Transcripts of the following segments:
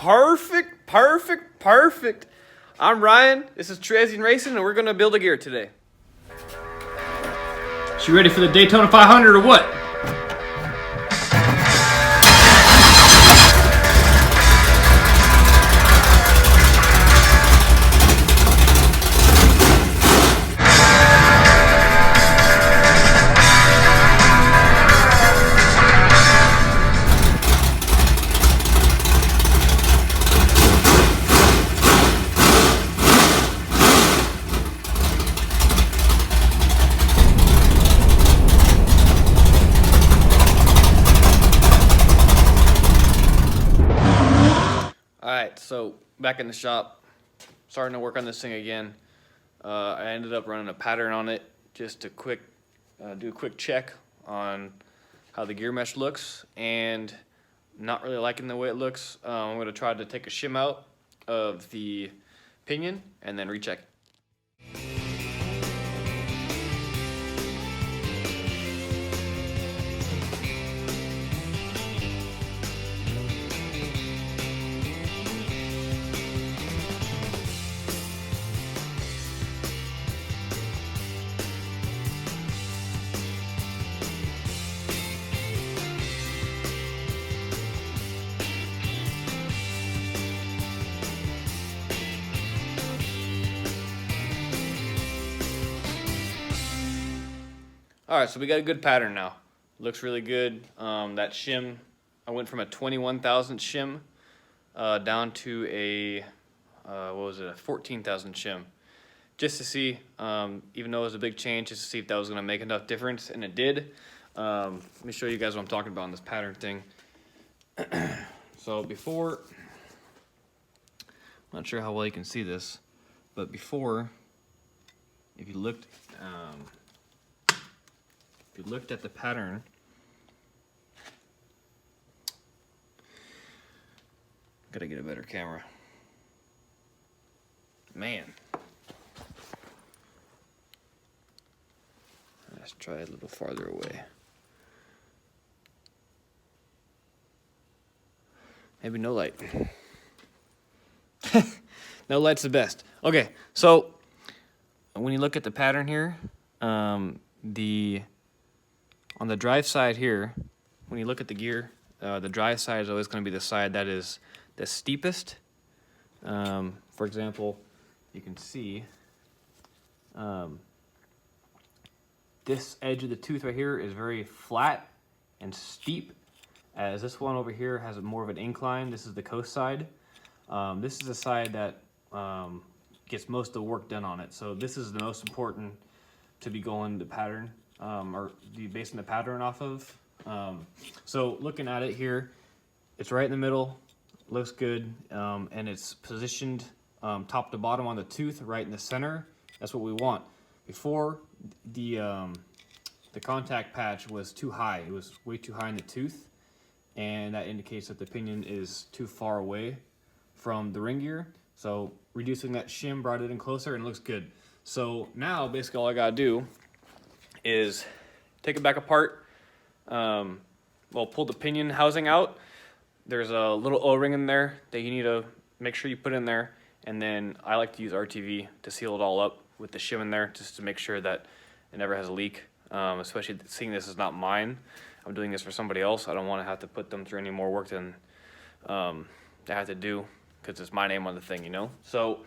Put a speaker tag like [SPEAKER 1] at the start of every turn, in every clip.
[SPEAKER 1] Perfect, perfect, perfect. I'm Ryan. This is Trezzy Racing, and we're gonna build a gear today.
[SPEAKER 2] So you ready for the Daytona 500 or what?
[SPEAKER 1] Alright, so back in the shop, starting to work on this thing again. I ended up running a pattern on it just to do a quick check on how the gear mesh looks, and not really liking the way it looks. I'm going to try to take a shim out of the pinion and then recheck. Alright, so we got a good pattern now. Looks really good. That shim, I went from a 21,000 shim down to a, a 14,000 shim. Just to see, even though it was a big change, just to see if that was going to make enough difference, and it did. Let me show you guys what I'm talking about on this pattern thing. So before, I'm not sure how well you can see this, but before, if you looked at the pattern, gotta get a better camera. Man. Let's try it a little farther away. Maybe no light. No light's the best. Okay, so when you look at the pattern here, on the drive side here, when you look at the gear, the drive side is always going to be the side that is the steepest. For example, you can see this edge of the tooth right here is very flat and steep, as this one over here has more of an incline. This is the coast side. This is the side that gets most of the work done on it. So this is the most important to be going the pattern, or be basing the pattern off of. So looking at it here, it's right in the middle, looks good, and it's positioned top to bottom on the tooth, right in the center. That's what we want. Before, the contact patch was too high. It was way too high in the tooth, and that indicates that the pinion is too far away from the ring gear. So reducing that shim brought it in closer, and it looks good. So now basically all I gotta do is take it back apart, pull the pinion housing out. There's a little O-ring in there that you need to make sure you put in there, and then I like to use RTV to seal it all up with the shim in there, just to make sure that it never has a leak, especially seeing this is not mine. I'm doing this for somebody else. I don't want to have to put them through any more work than they have to do, because it's my name on the thing, you know? So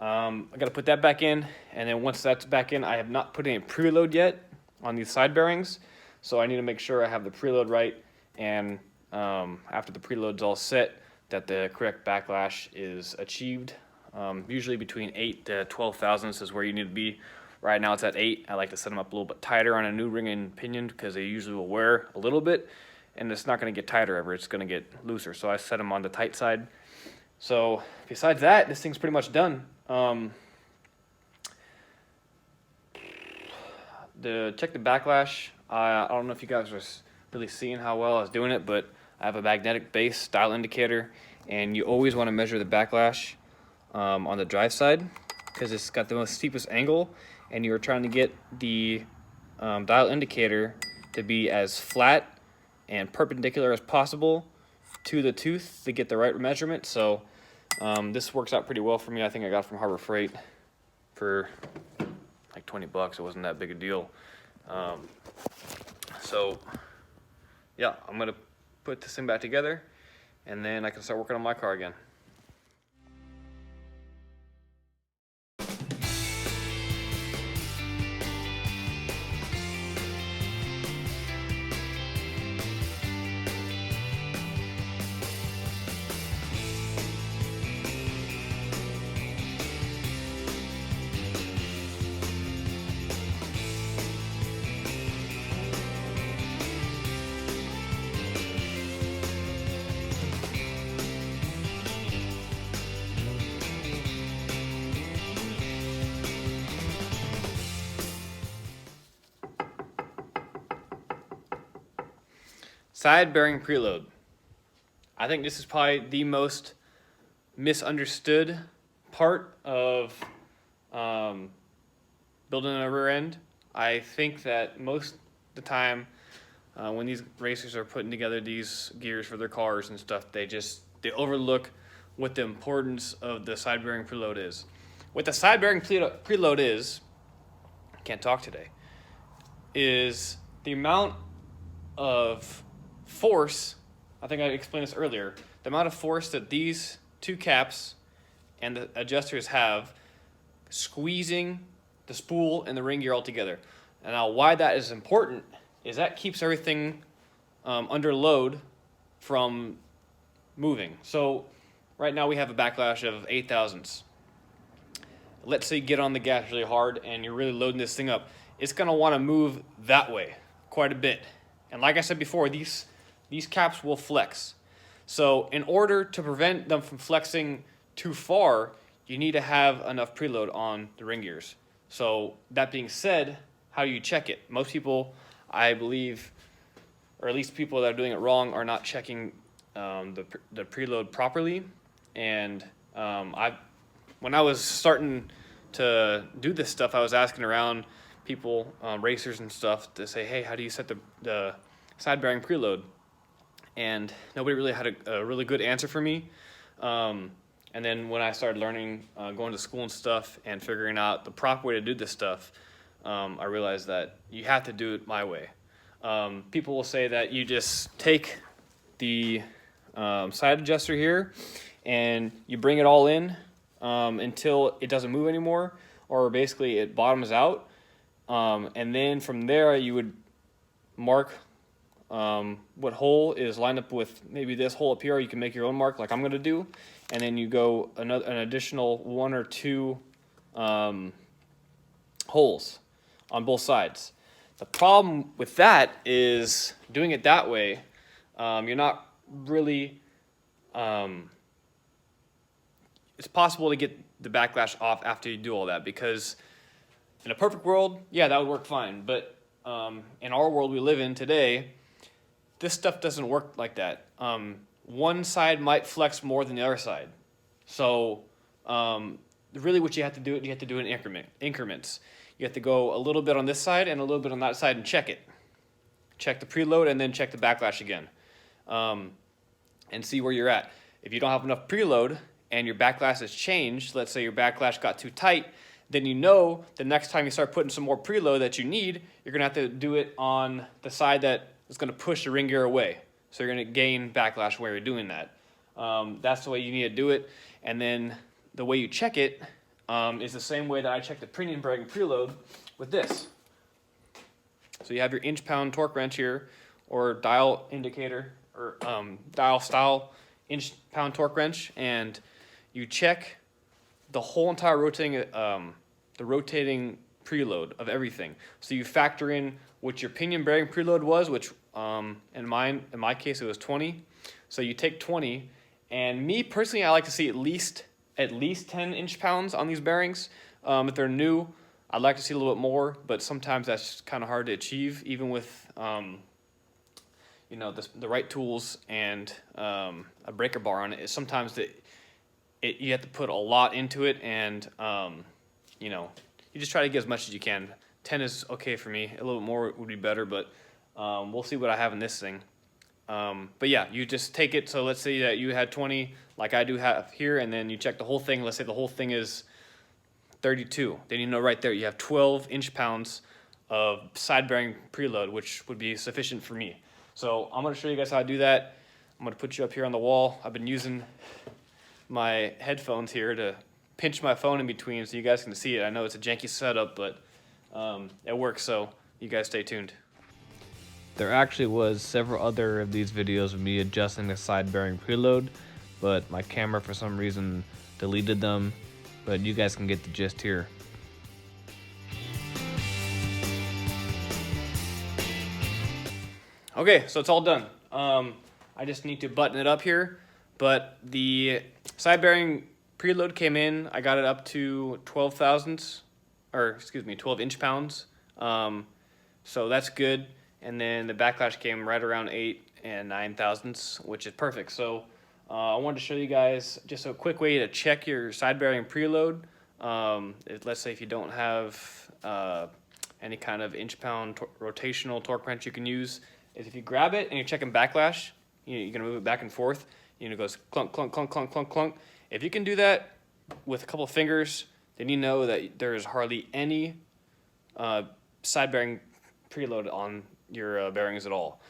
[SPEAKER 1] I got to put that back in, and then once that's back in, I have not put any preload yet on these side bearings, so I need to make sure I have the preload right, and after the preload's all set, that the correct backlash is achieved. Usually between 8 to 12 thousandths is where you need to be. Right now it's at 8. I like to set them up a little bit tighter on a new ring and pinion, because they usually will wear a little bit, and it's not going to get tighter ever, it's going to get looser, so I set them on the tight side. So besides that, this thing's pretty much done. Check the backlash. I don't know if you guys are really seeing how well I was doing it, but I have a magnetic base style indicator, and you always want to measure the backlash on the drive side, because it's got the most steepest angle, and you're trying to get the dial indicator to be as flat and perpendicular as possible to the tooth to get the right measurement. So this works out pretty well for me. I think I got it from Harbor Freight for like 20 bucks. It wasn't that big a deal. So yeah, I'm gonna put this thing back together and then I can start working on my car again. Side bearing preload. I think this is probably the most misunderstood part of building a rear end. I think that most of the time when these racers are putting together these gears for their cars and stuff, they overlook what the importance of the side bearing preload is. What the side bearing preload is, can't talk today, is the amount of force, I think I explained this earlier, the amount of force that these two caps and the adjusters have squeezing the spool and the ring gear all together. And now why that is important is that keeps everything under load from moving. So right now we have a backlash of 8 thousandths. Let's say you get on the gas really hard and you're really loading this thing up. It's gonna wanna move that way quite a bit. And like I said before, these caps will flex. So in order to prevent them from flexing too far, you need to have enough preload on the ring gears. So that being said, how do you check it? Most people, I believe, or at least people that are doing it wrong, are not checking the preload properly. And when I was starting to do this stuff, I was asking around people, racers and stuff, to say, hey, how do you set the side bearing preload? And nobody really had a really good answer for me. And then when I started learning, going to school and stuff and figuring out the proper way to do this stuff, I realized that you have to do it my way. People will say that you just take the side adjuster here and you bring it all in until it doesn't move anymore, or basically it bottoms out. And then from there you would mark what hole is lined up with maybe this hole up here. You can make your own mark like I'm going to do, and then you go an additional 1 or 2 holes on both sides. The problem with that is doing it that way, you're not really, it's possible to get the backlash off after you do all that, because in a perfect world, yeah, that would work fine. But in our world we live in today, this stuff doesn't work like that. One side might flex more than the other side. So really what you have to do in increments. You have to go a little bit on this side and a little bit on that side and check it. Check the preload and then check the backlash again. And see where you're at. If you don't have enough preload and your backlash has changed, let's say your backlash got too tight, then you know the next time you start putting some more preload that you need, you're going to have to do it on the side that is going to push the ring gear away. So you're going to gain backlash where you're doing that. That's the way you need to do it. And then the way you check it is the same way that I check the pinion bearing preload with this. So you have your inch-pound torque wrench here, or dial indicator, or dial style inch-pound torque wrench, and you check the whole entire rotating preload of everything. So you factor in what your pinion bearing preload was, which in my case it was 20. So you take 20, and me personally, I like to see at least 10 inch-pounds on these bearings. If they're new, I'd like to see a little bit more, but sometimes that's kind of hard to achieve, even with you know, the right tools and a breaker bar on it. Sometimes you have to put a lot into it, and you know, you just try to get as much as you can. 10 is okay for me. A little bit more would be better, but we'll see what I have in this thing. But yeah, you just take it. So let's say that you had 20, like I do have here, and then you check the whole thing. Let's say the whole thing is 32. Then you know right there you have 12 inch-pounds of side bearing preload, which would be sufficient for me. So I'm gonna show you guys how to do that. I'm gonna put you up here on the wall. I've been using my headphones here to pinch my phone in between so you guys can see it. I know it's a janky setup, but it works, so you guys stay tuned. There actually was several other of these videos of me adjusting the side bearing preload, but my camera for some reason deleted them, but you guys can get the gist here. Okay, so it's all done. I just need to button it up here, but the side bearing preload came in. I got it up to 12 inch-pounds. So that's good. And then the Backlash came right around 8 and 9 thousandths, which is perfect. So I wanted to show you guys just a quick way to check your side bearing preload. Let's say if you don't have any kind of inch-pound rotational torque wrench you can use, is if you grab it and you're checking Backlash, you're gonna move it back and forth. It goes clunk, clunk, clunk, clunk, clunk, clunk. If you can do that with a couple of fingers, then you know that there is hardly any side bearing preload on your bearings at all.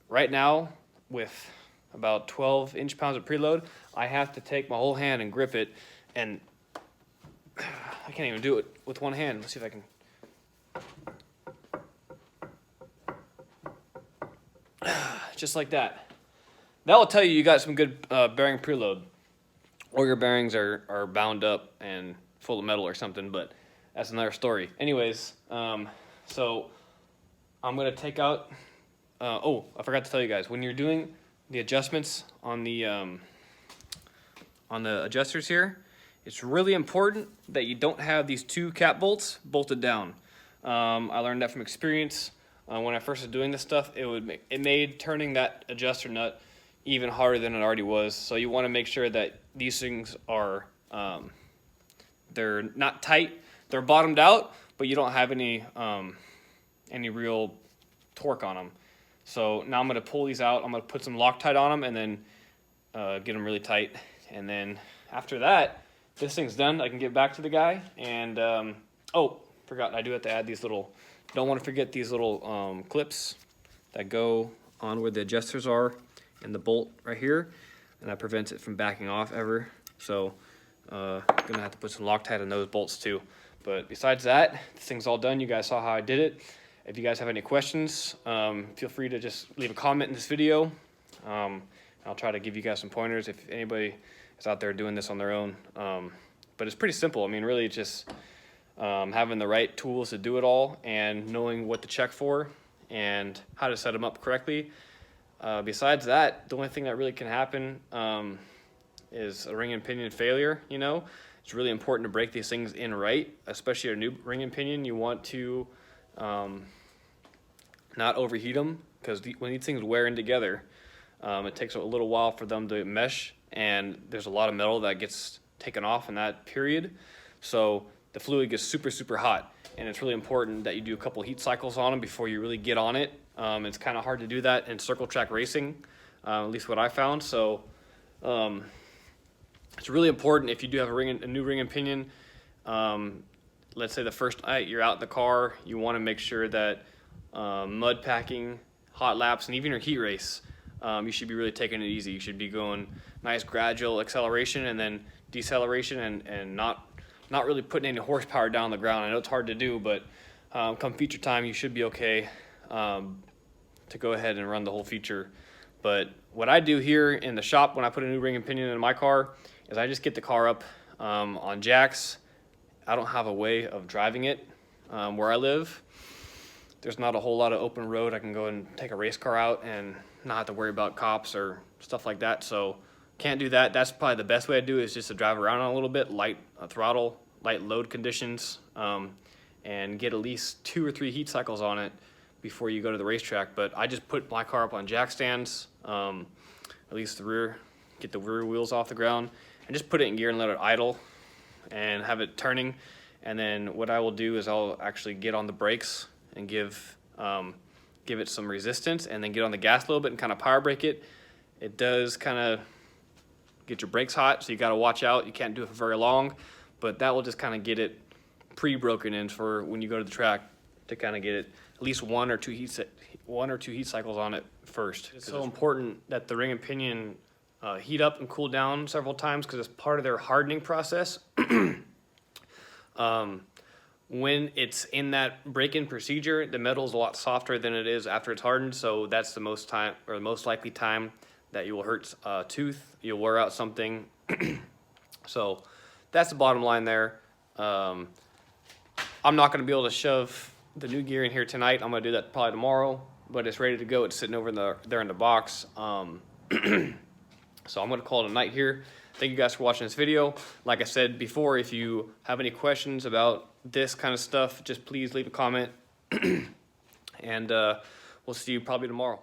[SPEAKER 1] Right now, with about 12 inch-pounds of preload, I have to take my whole hand and grip it, and I can't even do it with one hand. Let's see if I can. Just like that. That will tell you you got some good bearing preload, or your bearings are bound up and full of metal or something, but that's another story. Anyways, so I'm gonna take out, oh, I forgot to tell you guys, when you're doing the adjustments on the adjusters here, it's really important that you don't have these two cap bolts bolted down. I learned that from experience. When I first was doing this stuff, it made turning that adjuster nut even harder than it already was. So you want to make sure that these things are, they're not tight, they're bottomed out, but you don't have any real torque on them. So now I'm going to pull these out. I'm going to put some Loctite on them and then get them really tight. And then after that, this thing's done. I can get back to the guy. And oh, forgot, I do have to add these little. Don't want to forget these little clips that go on where the adjusters are and the bolt right here, and that prevents it from backing off ever. So gonna have to put some Loctite on those bolts too. But besides that, this thing's all done. You guys saw how I did it. If you guys have any questions, feel free to just leave a comment in this video. I'll try to give you guys some pointers if anybody is out there doing this on their own. But it's pretty simple. I mean, really just having the right tools to do it all and knowing what to check for and how to set them up correctly. Besides that, the only thing that really can happen is a ring and pinion failure. It's really important to break these things in right, especially a new ring and pinion. You want to not overheat them, because when these things wear in together, it takes a little while for them to mesh, and there's a lot of metal that gets taken off in that period. So the fluid gets super, super hot, and it's really important that you do a couple heat cycles on them before you really get on it. It's kind of hard to do that in circle track racing, at least what I found. So it's really important if you do have a new ring and pinion. Let's say the first night you're out in the car, you want to make sure that mud packing, hot laps, and even your heat race, you should be really taking it easy. You should be going nice gradual acceleration and then deceleration, and not really putting any horsepower down the ground. I know it's hard to do, but come feature time, you should be okay to go ahead and run the whole feature. But what I do here in the shop when I put a new ring and pinion in my car is I just get the car up on jacks. I don't have a way of driving it where I live. There's not a whole lot of open road. I can go and take a race car out and not have to worry about cops or stuff like that. So can't do that. That's probably the best way to do it, is just to drive around on a little bit, light throttle, light load conditions, and get at least 2 or 3 heat cycles on it before you go to the racetrack. But I just put my car up on jack stands, at least the rear, get the rear wheels off the ground, and just put it in gear and let it idle and have it turning. And then what I will do is I'll actually get on the brakes and give give it some resistance, and then get on the gas a little bit and kind of power brake it. It does kind of get your brakes hot, so you got to watch out. You can't do it for very long, but that will just kind of get it pre-broken in for when you go to the track, to kind of get it at least one or two heat cycles on it first. It's so important that the ring and pinion heat up and cool down several times, because it's part of their hardening process. When it's in that break-in procedure, the metal is a lot softer than it is after it's hardened, so that's the most likely time that you will hurt a tooth, you'll wear out something. So that's the bottom line there. I'm not going to be able to shove the new gear in here tonight. I'm going to do that probably tomorrow, but it's ready to go. It's sitting over there in the box. So I'm going to call it a night here. Thank you guys for watching this video. Like I said before, if you have any questions about this kind of stuff, just please leave a comment. And we'll see you probably tomorrow.